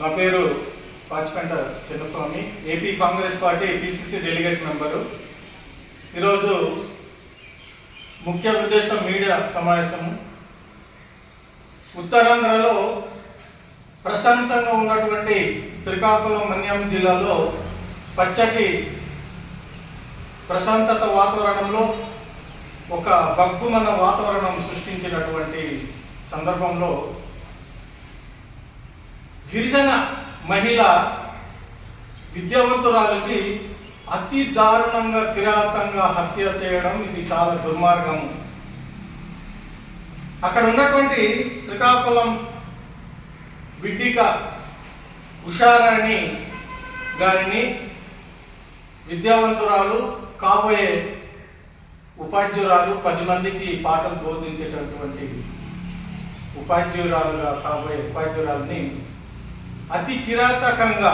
నా పేరు Pachipenta Chinnaswamy, AP Congress party PCC delegate member. ఈరోజు ముఖ్య ఉద్దేశం మీడియా సమావేశము. ఉత్తరాంధ్రలో ప్రశాంతంగా ఉన్నటువంటి శ్రీకాకుళం మన్యం జిల్లాలో పచ్చటి ప్రశాంతత వాతావరణంలో ఒక బగ్గుమన్న వాతావరణం సృష్టించినటువంటి సందర్భంలో గిరిజన మహిళ విద్యావంతురాలికి అతి దారుణంగా కిరాతంగా హత్య చేయడం ఇది చాలా దుర్మార్గము. అక్కడ ఉన్నటువంటి శ్రీకాకుళం బిడ్డిక ఉషారాణి గారిని విద్యావంతురాలు, కాబోయే ఉపాధ్యురాలు, 10 మందికి పాఠం బోధించేటటువంటి ఉపాధ్యురాలుగా కాబోయే ఉపాధ్యురాలని అతి కిరాతకంగా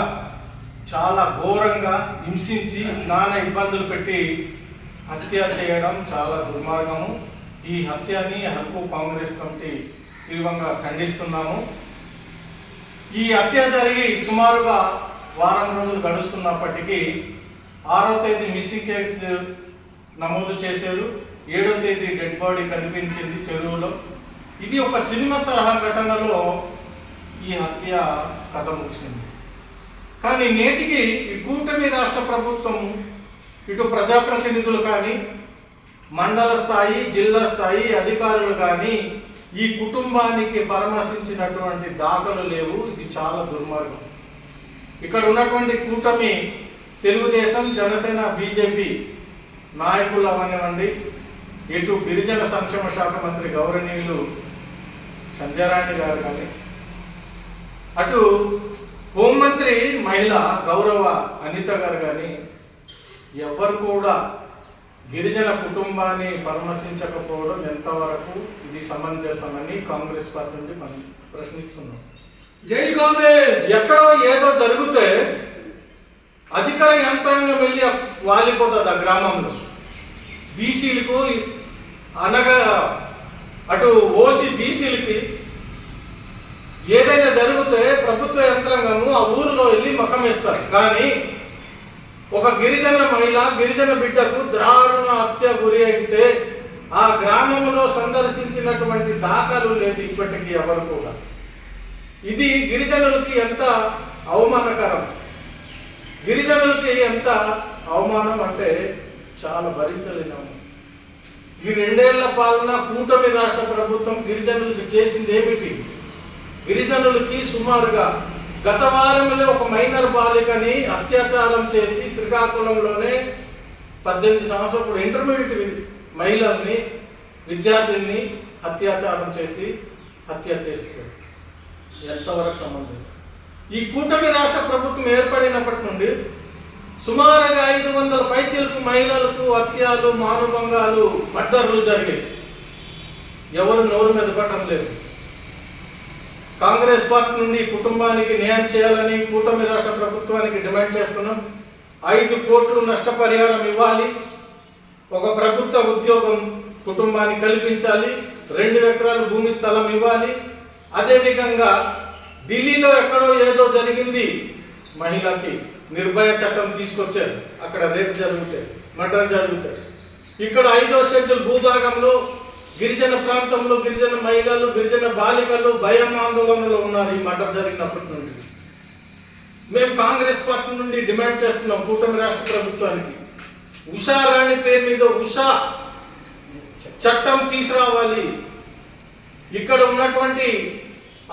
చాలా ఘోరంగా హింసించి నానా ఇబ్బందులు పెట్టి హత్య చేయడం చాలా దుర్మార్గము. ఈ హత్యని హక్కు కాంగ్రెస్ కమిటీ తీవ్రంగా ఖండిస్తున్నాము. ఈ హత్య జరిగి సుమారుగా వారం రోజులు గడుస్తున్నప్పటికీ 6వ తేదీ మిస్సింగ్ కేసు నమోదు చేశారు. 7వ తేదీ డెడ్ బాడీ కనిపించింది చెరువులో. ఇది ఒక సినిమా తరహా ఘటనలో ఈ హత్య కథ ముగిసింది. కానీ నేటికి ఈ కూటమి రాష్ట్ర ప్రభుత్వం, ఇటు ప్రజాప్రతినిధులు కానీ, మండల స్థాయి, జిల్లా స్థాయి అధికారులు కానీ ఈ కుటుంబానికి పరామర్శించినటువంటి దాఖలు లేవు. ఇది చాలా దుర్మార్గం. ఇక్కడ ఉన్నటువంటి కూటమి తెలుగుదేశం, జనసేన, బీజేపీ నాయకులు అవనివ్వండి, ఇటు గిరిజన సంక్షేమ శాఖ మంత్రి గౌరవనీయులు సంధ్యారాణి గారు కానీ, అటు హోంమంత్రి మహిళ గౌరవ అనిత గారు కానీ ఎవరు కూడా గిరిజన కుటుంబాన్ని పరామర్శించకపోవడం ఎంతవరకు ఇది సమంజసమని కాంగ్రెస్ పార్టీ నుండి మనం ప్రశ్నిస్తున్నాం. జై కాంగ్రెస్. ఎక్కడో ఏదో జరిగితే అధికార యంత్రాంగం వెళ్ళి వాలిపోతుంది ఆ గ్రామంలో. బీసీలకు అనగా అటు ఓసీ బీసీలకి ఏదైనా జరిగితే ప్రభుత్వ యంత్రాంగము ఆ ఊరిలో వెళ్ళి మకం వేస్తారు. కానీ ఒక గిరిజన మహిళ, గిరిజన బిడ్డకు దారుణ హత్య గురి అయితే ఆ గ్రామంలో సందర్శించినటువంటి దాఖలు లేదు ఇప్పటికీ ఎవరు కూడా. ఇది గిరిజనులకి ఎంత అవమానకరం, గిరిజనులకి ఎంత అవమానం అంటే చాలా భరించలేము. ఈ 2 ఏళ్ల పాలన కూటమి రాష్ట్ర ప్రభుత్వం గిరిజనులకి చేసింది ఏమిటి? గిరిజనులకి సుమారుగా గత వారంలో ఒక మైనర్ బాలికని అత్యాచారం చేసి శ్రీకాకుళంలోనే 18 సంవత్సరాలు ఇంటర్మీడియట్ మహిళల్ని, విద్యార్థిని అత్యాచారం చేసి హత్య చేస్తారు. ఎంతవరకు సంబంధిస్తారు? ఈ కూటమి రాష్ట్ర ప్రభుత్వం ఏర్పడినప్పటి నుండి సుమారుగా 500 పైచిలకు మహిళలకు హత్యలు, మానభంగాలు, మర్డర్లు జరిగాయి. ఎవరు నోరు మీద పట్టడం లేదు. కాంగ్రెస్ పార్టీ నుండి కుటుంబానికి న్యాయం చేయాలని కూటమి రాష్ట్ర ప్రభుత్వానికి డిమాండ్ చేస్తున్నాం. 5 కోట్లు నష్టపరిహారం ఇవ్వాలి, ఒక ప్రభుత్వ ఉద్యోగం కుటుంబానికి కల్పించాలి, 2 ఎకరాల భూమి స్థలం ఇవ్వాలి. అదేవిధంగా ఢిల్లీలో ఎక్కడో ఏదో జరిగింది, మహిళకి నిర్భయ చట్టం తీసుకొచ్చారు. అక్కడ రేప్ జరుగుతాయి, మర్డర్ జరుగుతాయి. ఇక్కడ 5వ షెడ్యూల్ భూభాగంలో గిరిజన ప్రాంతంలో గిరిజన మహిళలు, గిరిజన బాలికలు భయం ఆందోళనలో ఉన్నారు. ఈ మర్డర్ జరిగినప్పటి నుండి మేము కాంగ్రెస్ పార్టీ నుండి డిమాండ్ చేస్తున్నాం కూటమి రాష్ట్ర ప్రభుత్వానికి, ఉషారాణి పేరు మీద ఉషా చట్టం తీసుకురావాలి. ఇక్కడ ఉన్నటువంటి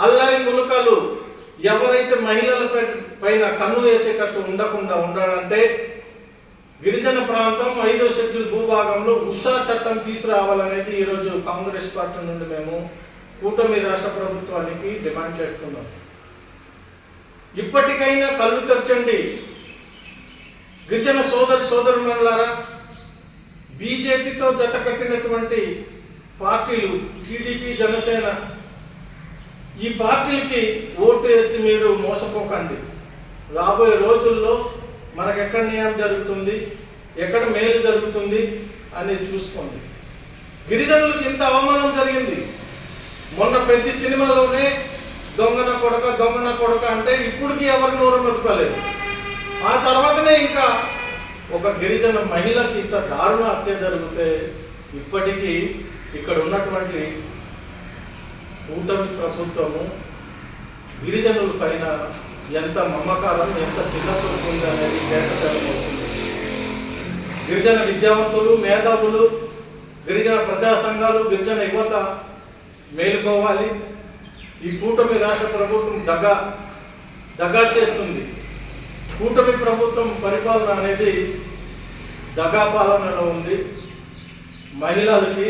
అల్లరి ములుకలు ఎవరైతే మహిళల పైన కన్ను వేసేటట్టు ఉండకుండా ఉండాలంటే గిరిజన ప్రాంతం 5వ షెడ్యూల్ భూభాగంలో ఉషా చట్టం తీసుకురావాలనేది ఈరోజు కాంగ్రెస్ పార్టీ నుండి మేము కూటమి రాష్ట్ర ప్రభుత్వానికి డిమాండ్ చేస్తున్నాం. ఇప్పటికైనా కళ్ళు తెరచండి గిరిజన సోదరులారా. బీజేపీతో జత కట్టినటువంటి పార్టీలు టీడీపీ, జనసేన, ఈ పార్టీలకి ఓటు వేసి మీరు మోసపోకండి. రాబోయే రోజుల్లో మనకు ఎక్కడ న్యాయం జరుగుతుంది, ఎక్కడ మేలు జరుగుతుంది అనేది చూసుకోండి. గిరిజనులకు ఇంత అవమానం జరిగింది. మొన్న పెద్ద సినిమాలోనే దొంగన కొడక అంటే ఇప్పటికి ఎవరు నోరు మెదపలేదు. ఆ తర్వాతనే ఇంకా ఒక గిరిజన మహిళకి ఇంత దారుణ హత్య జరిగితే ఇప్పటికీ ఇక్కడ ఉన్నటువంటి కూటమి ప్రభుత్వము గిరిజనుల పైన ఎంత మమకారం, ఎంత చిన్నచూపు ఉంది అనేది తేటతెల్లమవుతుంది. గిరిజన విద్యావంతులు, మేధావులు, గిరిజన ప్రజా సంఘాలు, గిరిజన యువత మేలుకోవాలి. ఈ కూటమి రాష్ట్ర ప్రభుత్వం దగా చేస్తుంది. కూటమి ప్రభుత్వం పరిపాలన అనేది దగా పాలనలో ఉంది. మహిళలకి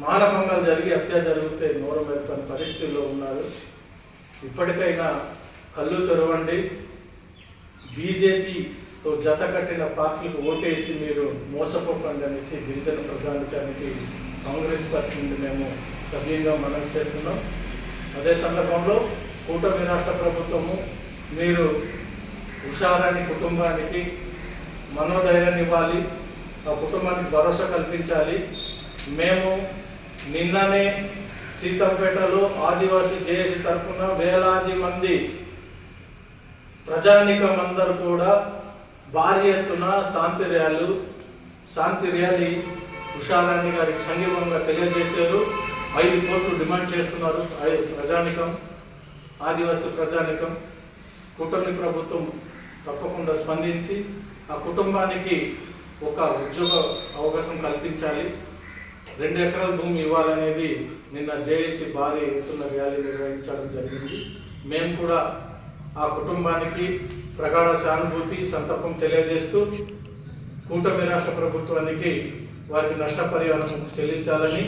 మానభంగాలు జరిగి హత్య జరిగితే నోరు మెత్తని పరిస్థితుల్లో ఉన్నారు. ఇప్పటికైనా కళ్ళు తెరవండి. బీజేపీతో జత కట్టిన పార్టీలకు ఓటేసి మీరు మోసపోకండి అనేసి గిరిజన ప్రజానికానికి కాంగ్రెస్ పార్టీ నుండి మేము సవ్యంగా మనవి చేస్తున్నాం. అదే సందర్భంలో కూటమి రాష్ట్ర ప్రభుత్వము మీరు ఉషారాణి కుటుంబానికి మనోధైర్యాన్ని ఇవ్వాలి, ఆ కుటుంబానికి భరోసా కల్పించాలి. మేము నిన్ననే సీతంపేటలో ఆదివాసీ జేఏసీ తరఫున వేలాది మంది ప్రజానికం అందరూ కూడా భారీ ఎత్తున శాంతి ర్యాలీ ఉషారాణి గారికి సంఘీభంగా తెలియజేశారు. 5 కోట్లు డిమాండ్ చేస్తున్నారు ప్రజానికం, ఆదివాసీ ప్రజానికం. కూటమి ప్రభుత్వం తప్పకుండా స్పందించి ఆ కుటుంబానికి ఒక ఉద్యోగ అవకాశం కల్పించాలి. 2 ఎకరాల భూమి ఇవ్వాలనేది నిన్న జేఏసీ భారీ ఎత్తున ర్యాలీ నిర్వహించడం జరిగింది. మేము కూడా ఆ కుటుంబానికి ప్రగాఢ సానుభూతి, సంతాపం తెలియజేస్తూ కూటమి రాష్ట్ర ప్రభుత్వానికి వారికి నష్టపరిహారం చెల్లించాలని,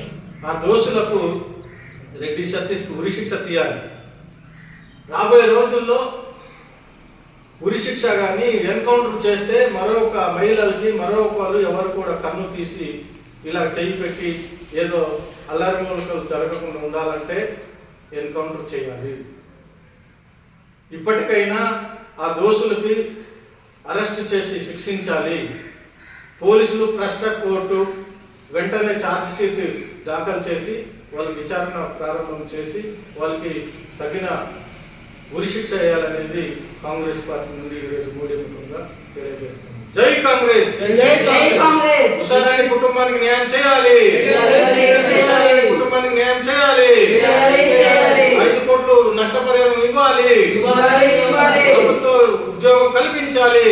ఆ దోషులకు రెడ్డి సతీష్కి ఉరిశిక్ష తీయాలి. రాబోయే రోజుల్లో ఉరిశిక్ష కానీ ఎన్కౌంటర్ చేస్తే మరొక మహిళలకి మరొకరు ఎవరు కూడా కన్ను తీసి ఇలా చేయి పెట్టి ఏదో అల్లరి మూలకలు జరగకుండా ఉండాలంటే ఎన్కౌంటర్ చేయాలి. ఇప్పటికైనా ఆ దోషులకి అరెస్ట్ చేసి శిక్షించాలి. పోలీసులు, భ్రష్ట కోర్టు వెంటనే ఛార్జ్ షీట్ దాఖలు చేసి వాళ్ళ విచారణ ప్రారంభం చేసి వాళ్ళకి తగిన ఉరిశిక్ష వేయాలనేది కాంగ్రెస్ పార్టీ నుండి ఈరోజు మూడేముఖంగా తెలియజేస్తున్నాం. జై కాంగ్రెస్! ఉషారాణి కుటుంబానికి న్యాయం చేయాలి. ఉషారాణి కుటుంబానికి న్యాయం చేయాలి. 5 కోట్లు నష్టపరిహారం ఇవ్వాలి. ప్రభుత్వ ఉద్యోగం కల్పించాలి.